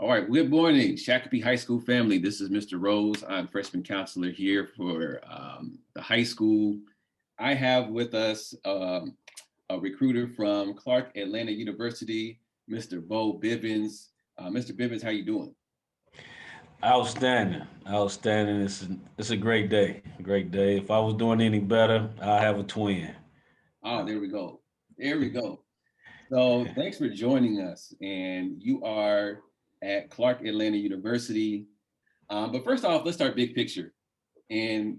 All right, good morning, Shakopee High School family. This is Mr. Rose. I'm freshman counselor here for the high school. I have with us a recruiter from Clark Atlanta University, Mr. Bo Bivens. Mr. Bivens, how you doing? Outstanding, outstanding. It's a great day, great day. If I was doing any better, I have a twin. Oh, there we go. There we go. So thanks for joining us. And you are at Clark Atlanta University. But first off, let's start big picture and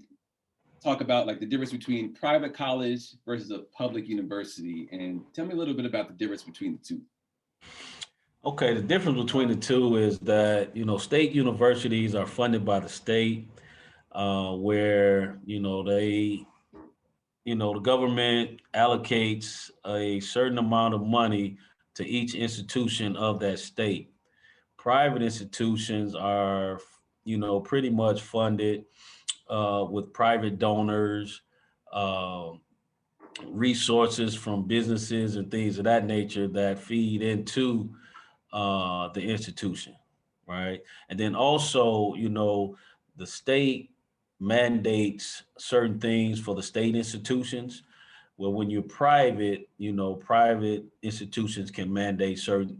talk about like the difference between private college versus a public university. And tell me a little bit about the difference between the two. Okay, the difference between the two is that state universities are funded by the state, where the government allocates a certain amount of money to each institution of that state. Private institutions are, pretty much funded with private donors, uh, resources from businesses and things of that nature that feed into the institution, right? And then also, the state mandates certain things for the state institutions. Well, when you're private, private institutions can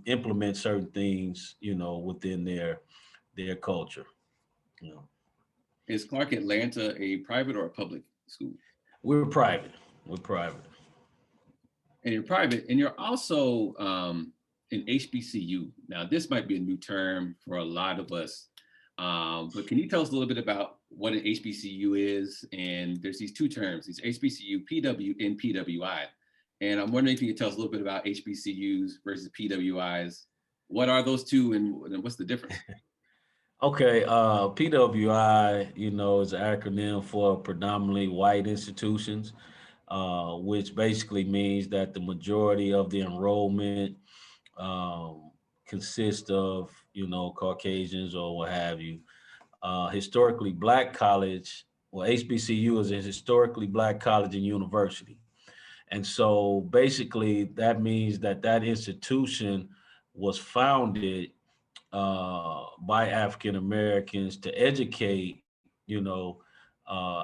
implement certain things, within their culture. You know, Is Clark Atlanta a private or a public school? we're private. We're private. And you're private, and you're also an HBCU. Now, this might be a new term for a lot of us, but can you tell us a little bit about what an HBCU is? And there's these two terms, these HBCU, PW and PWI. And I'm wondering if you could tell us a little bit about HBCUs versus PWIs. What are those two and what's the difference? Okay, PWI, is an acronym for predominantly white institutions, which basically means that the majority of the enrollment consists of, Caucasians or what have you. Historically black college, well, HBCU is a historically black college and university. And so basically that means that that institution was founded by African Americans to educate, uh,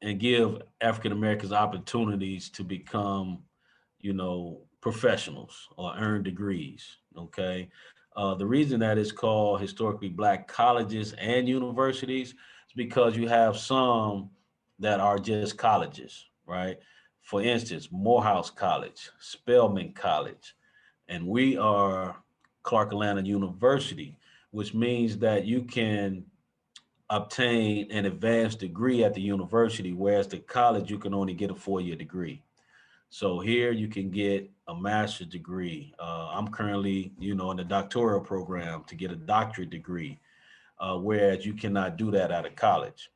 and give African Americans opportunities to become, professionals or earn degrees. Okay. The reason that it's called historically black colleges and universities is because you have some that are just colleges, right? For instance, Morehouse College, Spelman College, and we are Clark Atlanta University, which means that you can obtain an advanced degree at the university, whereas the college you can only get a 4-year degree. So here you can get a master's degree. I'm currently, in the doctoral program to get a doctorate degree, whereas you cannot do that at a college.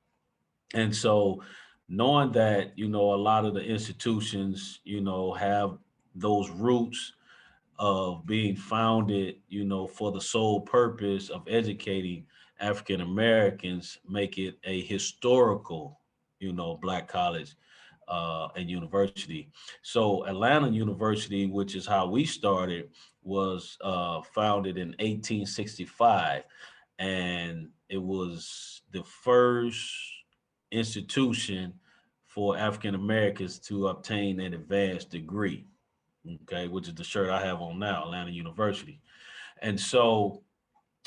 And so knowing that, a lot of the institutions, have those roots of being founded, for the sole purpose of educating African Americans, make it a historical, black college and university. So Atlanta University, which is how we started, was founded in 1865, and it was the first institution for African Americans to obtain an advanced degree, okay, which is the shirt I have on now, Atlanta University. And so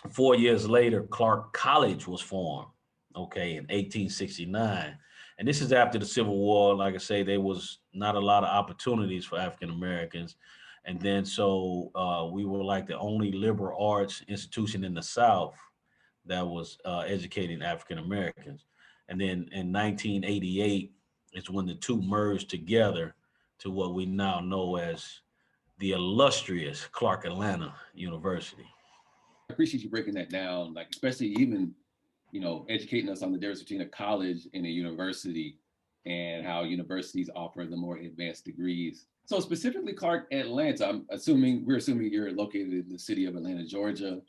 4 years later, Clark College was formed, okay, in 1869. And this is after the Civil War. Like I say, there was not a lot of opportunities for African Americans. And then so we were like the only liberal arts institution in the South that was educating African Americans. And then in 1988 is when the two merged together to what we now know as the illustrious Clark Atlanta University. I appreciate you breaking that down, like especially even educating us on the difference between a college and a university and how universities offer the more advanced degrees. So specifically Clark Atlanta, we're assuming you're located in the city of Atlanta, Georgia.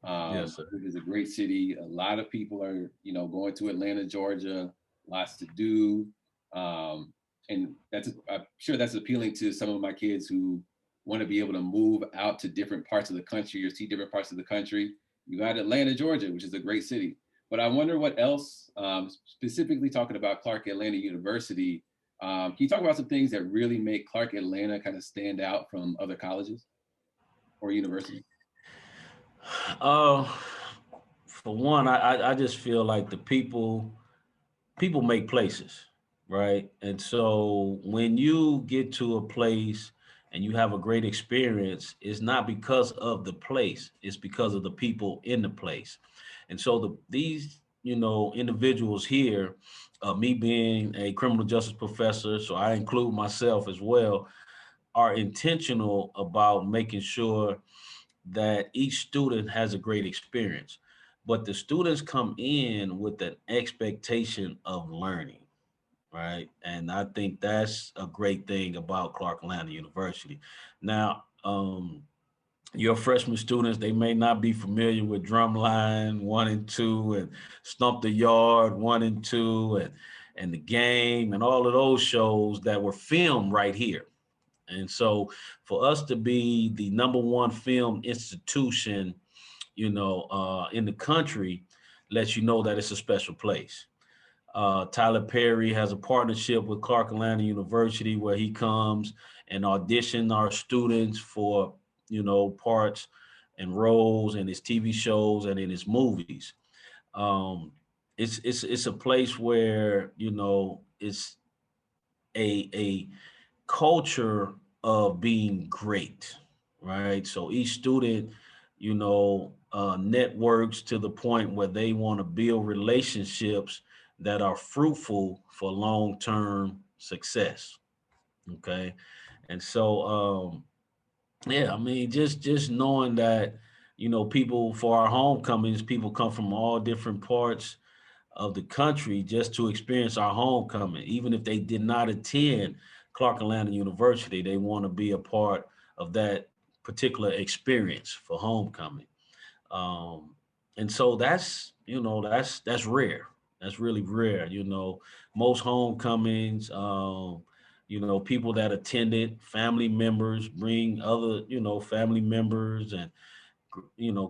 Yes, sir. It is a great city. A lot of people are, going to Atlanta, Georgia, lots to do. And I'm sure that's appealing to some of my kids who want to be able to move out to different parts of the country or see different parts of the country. You got Atlanta, Georgia, which is a great city. But I wonder what else, specifically talking about Clark Atlanta University, can you talk about some things that really make Clark Atlanta kind of stand out from other colleges or universities? Uh, for one, I just feel like the people make places, right? And so when you get to a place and you have a great experience, it's not because of the place, it's because of the people in the place. And so these, individuals here, me being a criminal justice professor, so I include myself as well, are intentional about making sure that each student has a great experience. But the students come in with an expectation of learning, right? And I think that's a great thing about Clark Atlanta University. Now, your freshman students, they may not be familiar with Drumline 1 and 2 and Stump the Yard 1 and 2 and the Game and all of those shows that were filmed right here. And so for us to be the number one film institution, in the country, lets you know that it's a special place. Tyler Perry has a partnership with Clark Atlanta University where he comes and audition our students for, parts and roles in his TV shows and in his movies. Um, it's a place where, it's a culture of being great, right? So each student, networks to the point where they want to build relationships that are fruitful for long-term success. Okay, and so yeah, I mean, just knowing that, people for our homecomings, people come from all different parts of the country just to experience our homecoming. Even if they did not attend Clark Atlanta University, they want to be a part of that particular experience for homecoming. Um, and so that's rare. That's really rare. Most homecomings, people that attended, family members bring other, family members and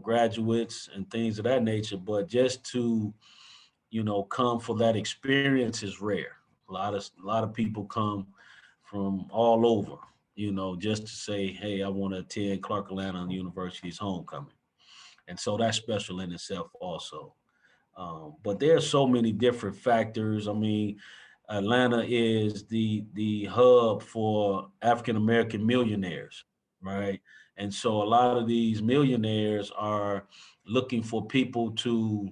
graduates and things of that nature. But just to come for that experience is rare. A lot of people come from all over, just to say, hey, I want to attend Clark Atlanta University's homecoming, and so that's special in itself also. But there are so many different factors. I mean, Atlanta is the hub for African American millionaires, right? And so a lot of these millionaires are looking for people to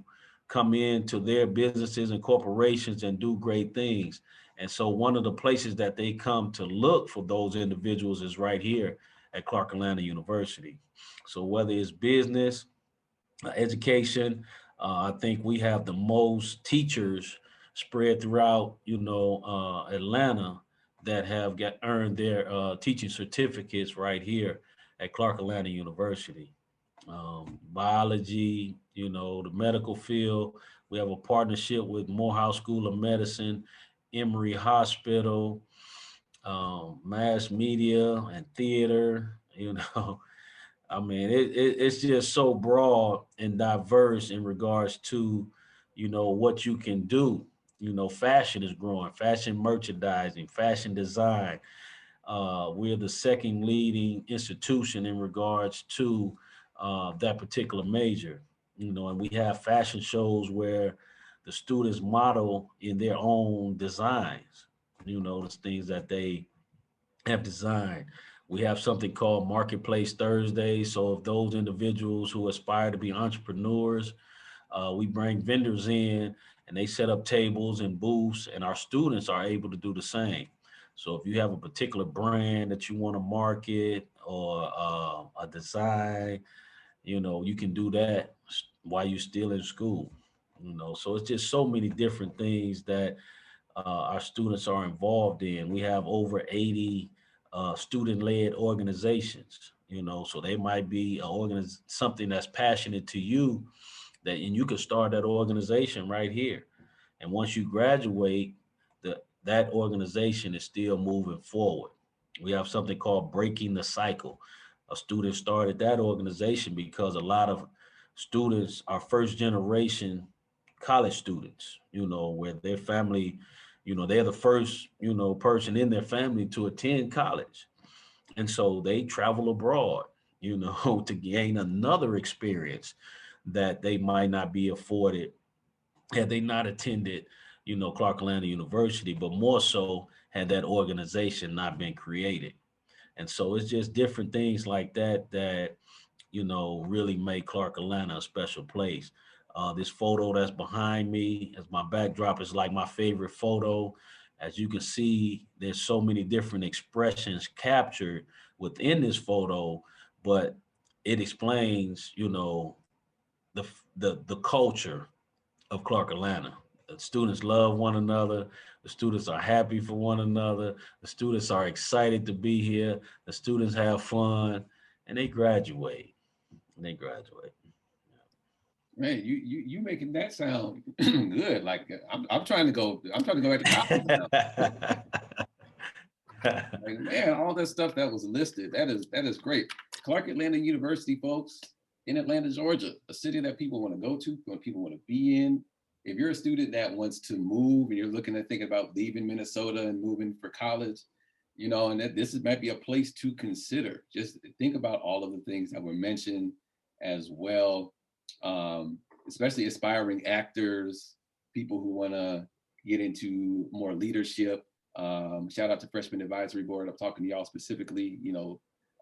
come into their businesses and corporations and do great things. And so one of the places that they come to look for those individuals is right here at Clark Atlanta University. So whether it's business, education. I think we have the most teachers spread throughout, Atlanta that have got earned their teaching certificates right here at Clark Atlanta University. Biology, the medical field. We have a partnership with Morehouse School of Medicine, Emory Hospital, mass media and theater. I mean, it's just so broad and diverse in regards to, what you can do. Fashion is growing, fashion merchandising, fashion design. We're the second leading institution in regards to that particular major. And we have fashion shows where the students model in their own designs. The things that they have designed. We have something called Marketplace Thursdays. So if those individuals who aspire to be entrepreneurs, we bring vendors in and they set up tables and booths, and our students are able to do the same. So if you have a particular brand that you want to market or a design, you can do that while you're still in school. So it's just so many different things that our students are involved in. We have over 80 student-led organizations, so they might be something that's passionate to you, and you could start that organization right here. And once you graduate, that organization is still moving forward. We have something called Breaking the Cycle. A student started that organization because a lot of students are first generation college students, where their family, they're the first, person in their family to attend college. And so they travel abroad, to gain another experience that they might not be afforded had they not attended, Clark Atlanta University, but more so had that organization not been created. And so it's just different things like that really make Clark Atlanta a special place. This photo that's behind me as my backdrop is like my favorite photo. As you can see, there's so many different expressions captured within this photo, but it explains, the culture of Clark Atlanta. The students love one another. The students are happy for one another. The students are excited to be here. The students have fun, and they graduate. Man, you making that sound good. Like I'm trying to go. I'm trying to go back to college now. Like, man, all that stuff that was listed. That is great. Clark Atlanta University, folks, in Atlanta, Georgia, a city that people want to go to, what people want to be in. If you're a student that wants to move and you're looking at thinking about leaving Minnesota and moving for college, and that might be a place to consider. Just think about all of the things that were mentioned as well, especially aspiring actors, people who want to get into more leadership. Shout out to Freshman Advisory Board. I'm talking to y'all specifically, you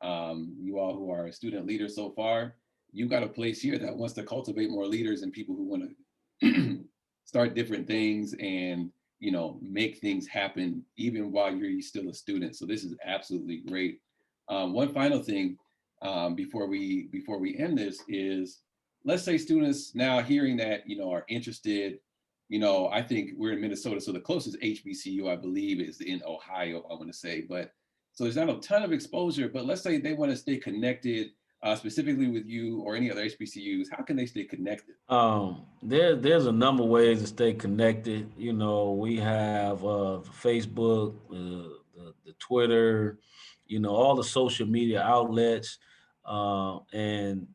all who are student leaders so far. You've got a place here that wants to cultivate more leaders and people who want to start different things and make things happen even while you're still a student. So this is absolutely great. One final thing before we end this is, let's say students now hearing that are interested. I think we're in Minnesota, so the closest HBCU I believe is in Ohio, I want to say. But so there's not a ton of exposure, but let's say they want to stay connected specifically with you or any other HBCUs. How can they stay connected? There's a number of ways to stay connected. We have Facebook, the Twitter, all the social media outlets, and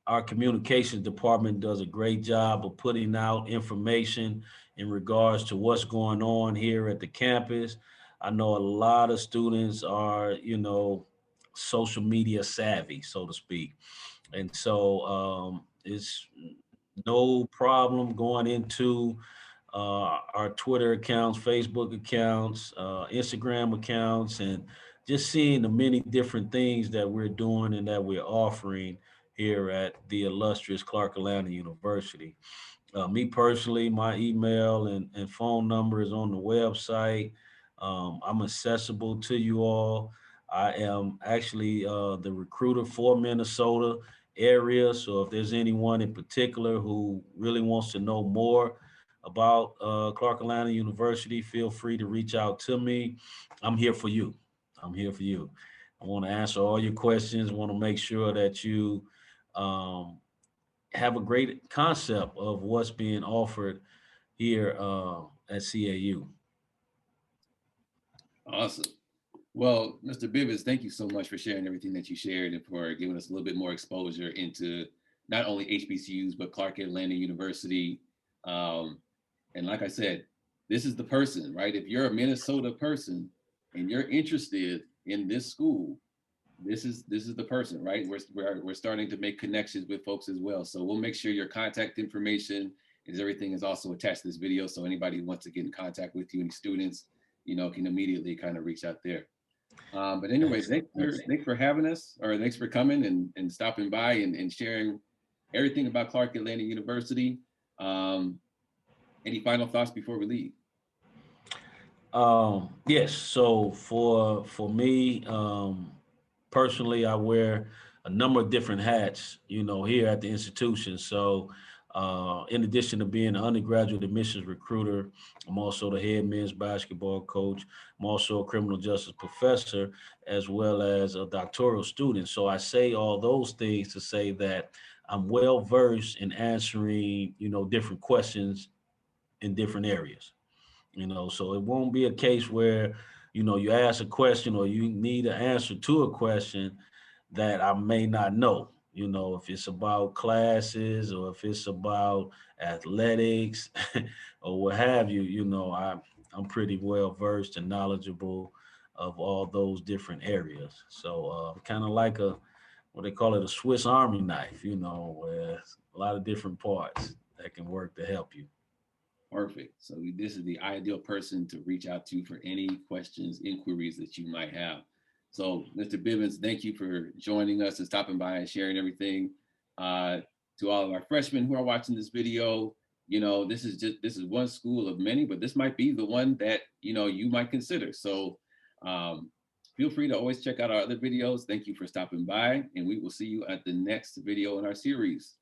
our communications department does a great job of putting out information in regards to what's going on here at the campus. I know a lot of students are, social media savvy, so to speak. And so it's no problem going into our Twitter accounts, Facebook accounts, Instagram accounts, and just seeing the many different things that we're doing and that we're offering here at the illustrious Clark Atlanta University. Me personally, my email and phone number is on the website. I'm accessible to you all. I am actually the recruiter for Minnesota area. So if there's anyone in particular who really wants to know more about Clark Atlanta University, feel free to reach out to me. I'm here for you. I'm here for you. I want to answer all your questions. I want to make sure that you um, have a great concept of what's being offered here at CAU. Awesome. Well, Mr. Bivens, thank you so much for sharing everything that you shared and for giving us a little bit more exposure into not only HBCUs, but Clark Atlanta University. Um, and like I said, this is the person, right? If you're a Minnesota person and you're interested in this school, this is the person, right? We're starting to make connections with folks as well. So we'll make sure your contact information is everything is also attached to this video. So anybody who wants to get in contact with you, any students, can immediately kind of reach out there. But anyway, Excellent. thanks for having us, or thanks for coming and stopping by and sharing everything about Clark Atlanta University. Um, any final thoughts before we leave? Yes. So for me personally, I wear a number of different hats, here at the institution. So in addition to being an undergraduate admissions recruiter, I'm also the head men's basketball coach. I'm also a criminal justice professor, as well as a doctoral student. So I say all those things to say that I'm well versed in answering, different questions in different areas. So it won't be a case where you ask a question or you need an answer to a question that I may not know. You know, if it's about classes or if it's about athletics or what have you, you know, I'm pretty well versed and knowledgeable of all those different areas. So kind of like a what they call it, a Swiss Army knife, you know, where a lot of different parts that can work to help you. Perfect. So this is the ideal person to reach out to for any questions, inquiries that you might have. So, Mr. Bivens, thank you for joining us and stopping by and sharing everything. Uh, to all of our freshmen who are watching this video, you know, this is one school of many, but this might be the one that you might consider. So, um, feel free to always check out our other videos. Thank you for stopping by, and we will see you at the next video in our series.